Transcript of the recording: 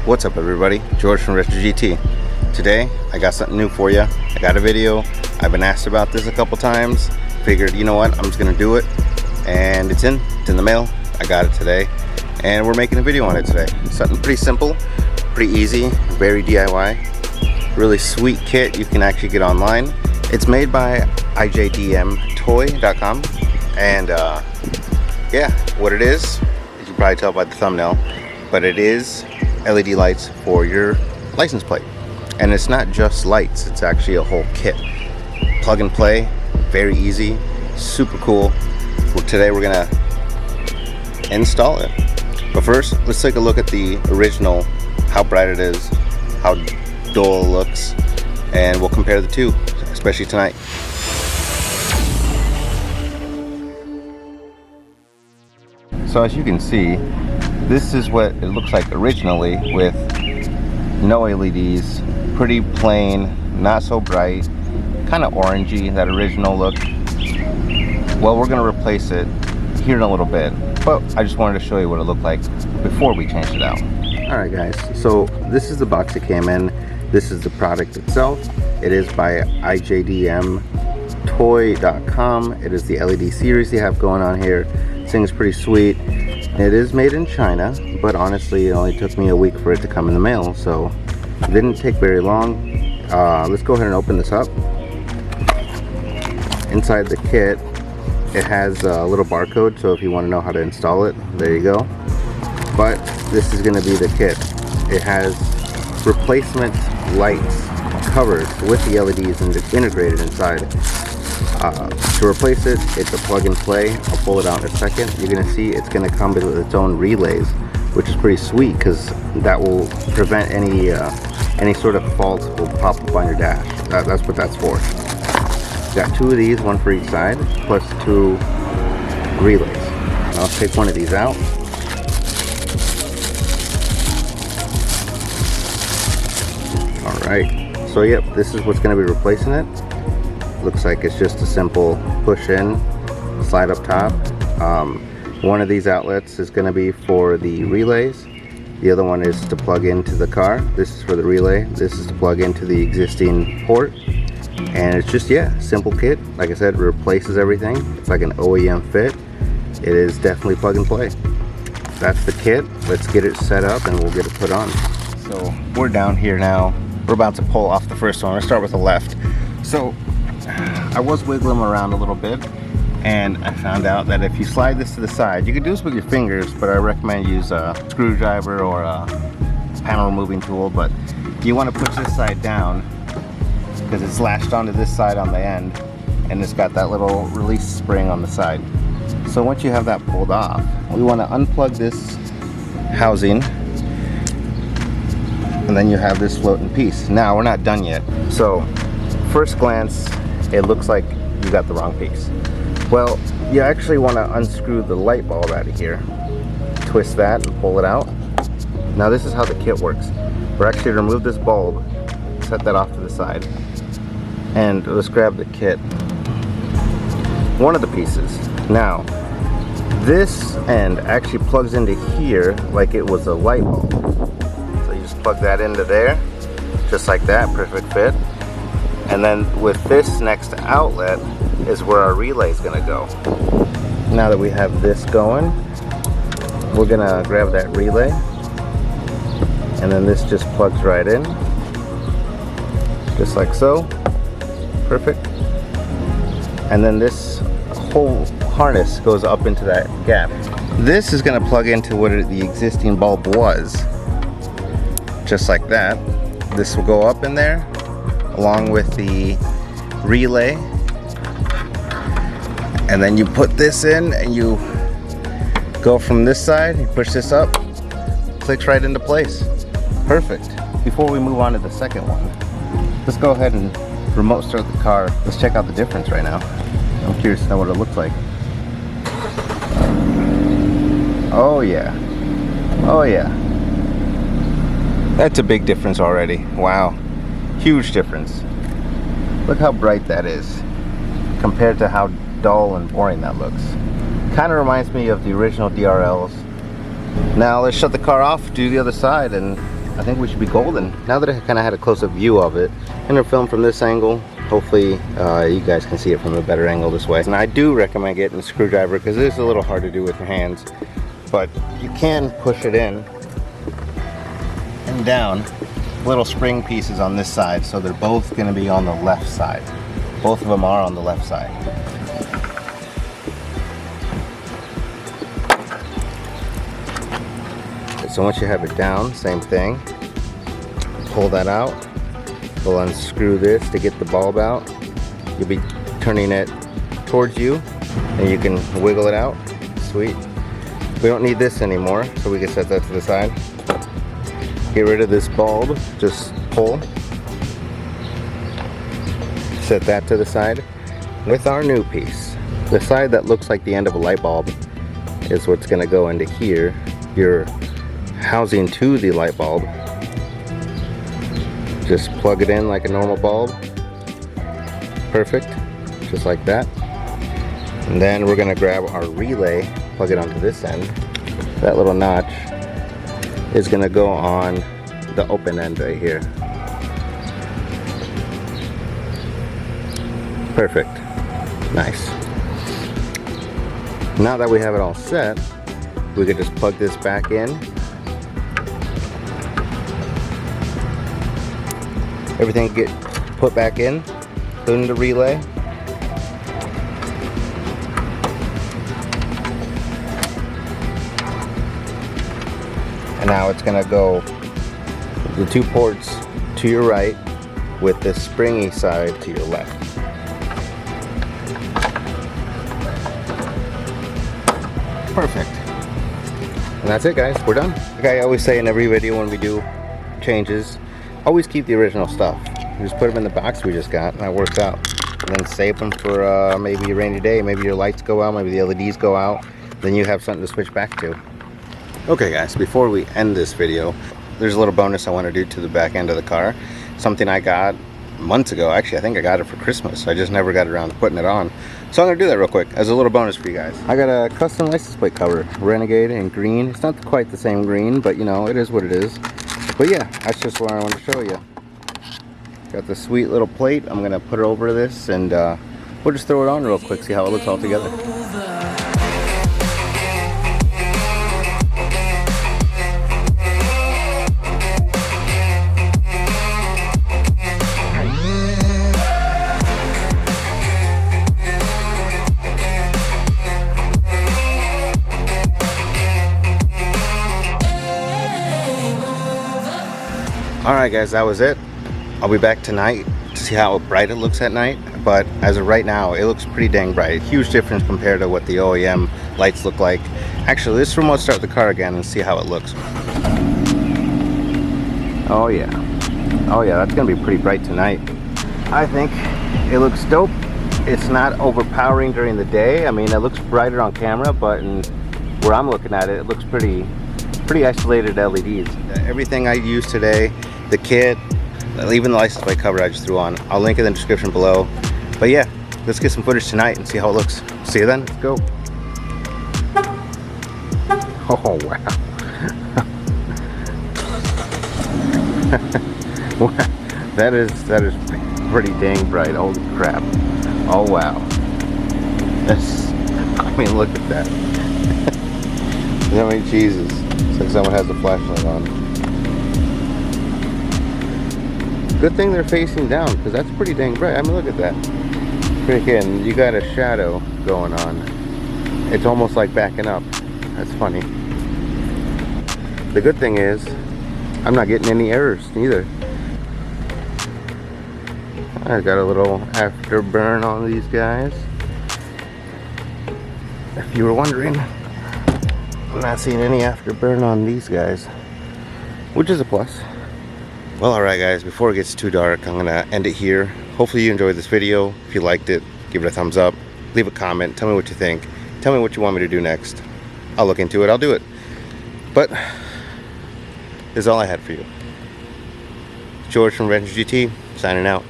What's up everybody, George from Retro GT. Today I got something new for you. I got a video. I've been asked about this a couple times. Figured, you know what, I'm just gonna do it. And it's in the mail. I got it today. And we're making a video on it today. Something pretty simple, pretty easy, very DIY. Really sweet kit you can actually get online. It's made by ijdmtoy.com. And yeah, what it is, you can probably tell by the thumbnail, but it is LED lights for your license plate. And it's not just lights, it's actually a whole kit. Plug and play, very easy, super cool. Today we're gonna install it. But first, let's take a look at the original, how bright it is, how dull it looks, and we'll compare the two, especially tonight. So as you can see, this is what it looks like originally with no LEDs, pretty plain, not so bright, kind of orangey, that original look. Well, we're going to replace it here in a little bit, but I just wanted to show you what it looked like before we changed it out. Alright guys, so this is the box it came in. This is the product itself. It is by ijdmtoy.com. It is the LED series they have going on here. This thing is pretty sweet. It is made in China, but honestly it only took me a week for it to come in the mail, so it didn't take very long. Let's go ahead and open this up. Inside the kit it has a little barcode, so if you want to know how to install it, there you go. But this is going to be the kit. It has replacement lights covered with the LEDs integrated inside. To replace it, it's a plug and play. I'll pull it out in a second. You're going to see it's going to come with its own relays, which is pretty sweet because that will prevent any sort of fault will pop up on your dash. That's what that's for. Got two of these, one for each side, plus two relays. I'll take one of these out. Alright, so yep, this is what's going to be replacing it. Looks like it's just a simple push in, slide up top. One of these outlets is going to be for the relays. The other one is to plug into the car. This is for the relay. This is to plug into the existing port. And it's just, yeah, simple kit. Like I said, it replaces everything. It's like an OEM fit. It is definitely plug and play. That's the kit. Let's get it set up and we'll get it put on. So we're down here now. We're about to pull off the first one. We're gonna start with the left. So I was wiggling around a little bit and I found out that if you slide this to the side, you can do this with your fingers, but I recommend use a screwdriver or a panel removing tool. But you want to push this side down because it's lashed onto this side on the end, and it's got that little release spring on the side. So once you have that pulled off, we want to unplug this housing, and then you have this floating piece. Now we're not done yet. So first glance, it looks like you got the wrong piece. Well, you actually want to unscrew the light bulb out of here, twist that and pull it out. Now this is how the kit works. We're actually to remove this bulb, set that off to the side, and let's grab the kit. One of the pieces. Now, this end actually plugs into here like it was a light bulb. So you just plug that into there, just like that, perfect fit. And then with this next outlet is where our relay is gonna go. Now that we have this going, we're gonna grab that relay, and then this just plugs right in, just like so. Perfect. And then this whole harness goes up into that gap. This is going to plug into what the existing bulb was, just like that. This will go up in there along with the relay, and then you put this in and you go from this side, you push this up, clicks right into place. Perfect. Before we move on to the second one, let's go ahead and remote start the car. Let's check out the difference right now. I'm curious to know what it looks like. Oh yeah. Oh yeah. That's a big difference already. Wow. Huge difference. Look how bright that is compared to how dull and boring that looks. Kind of reminds me of the original DRLs. Now let's shut the car off, do the other side, and I think we should be golden. Now that I kind of had a close-up view of it, I'm gonna film from this angle. Hopefully you guys can see it from a better angle this way. And I do recommend getting a screwdriver because it is a little hard to do with your hands, but you can push it in and down. Little spring pieces on this side, so they're both going to be on the left side. Both of them are on the left side. So once you have it down, same thing. Pull that out. We'll unscrew this to get the bulb out. You'll be turning it towards you, and you can wiggle it out. Sweet. We don't need this anymore, so we can set that to the side. Get rid of this bulb, just pull. Set that to the side with our new piece. The side that looks like the end of a light bulb is what's going to go into here. Your housing to the light bulb. Just plug it in like a normal bulb. Perfect, just like that. And then we're going to grab our relay, plug it onto this end. That little notch is going to go on the open end right here. Perfect. Nice. Now that we have it all set, we could just plug this back in. Everything get put back in, including the relay. And now it's gonna go the two ports to your right with the springy side to your left. Perfect. And that's it, guys, we're done. Like I always say in every video when we do changes, always keep the original stuff. You just put them in the box we just got, and that works out. And then save them for maybe a rainy day, maybe your lights go out, maybe the LEDs go out, then you have something to switch back to. Okay guys, before we end this video, there's a little bonus I want to do to the back end of the car. Something I got months ago. Actually, I think I got it for Christmas. I just never got around to putting it on. So I'm going to do that real quick as a little bonus for you guys. I got a custom license plate cover, Renegade in green. It's not quite the same green, but you know, it is what it is. But yeah, that's just what I want to show you. Got the sweet little plate. I'm going to put it over this, and we'll just throw it on real quick, see how it looks all together. Alright guys, that was it. I'll be back tonight to see how bright it looks at night, but as of right now it looks pretty dang bright. Huge difference compared to what the OEM lights look like. Actually, let's remote start the car again and see how it looks. Oh yeah, that's gonna be pretty bright tonight. I think it looks dope. It's not overpowering during the day. I mean, it looks brighter on camera, but where I'm looking at it, it looks pretty isolated LEDs. Everything I used today, the kit, even the license plate cover I just threw on, I'll link it in the description below. But yeah, let's get some footage tonight and see how it looks. See you then, let's go. Oh wow. that is pretty dang bright. Holy crap. Oh wow. I mean, look at that. I mean, Jesus. It's like someone has the flashlight on. Good thing they're facing down, because that's pretty dang bright. I mean, look at that. Freaking, you got a shadow going on. It's almost like backing up. That's funny. The good thing is, I'm not getting any errors either. I got a little afterburn on these guys. If you were wondering, I'm not seeing any afterburn on these guys, which is a plus. Well, alright guys, before it gets too dark, I'm gonna end it here. Hopefully you enjoyed this video. If you liked it, give it a thumbs up, leave a comment, tell me what you think, tell me what you want me to do next. I'll look into it, I'll do it. But this is all I had for you. George from Renegade GT, signing out.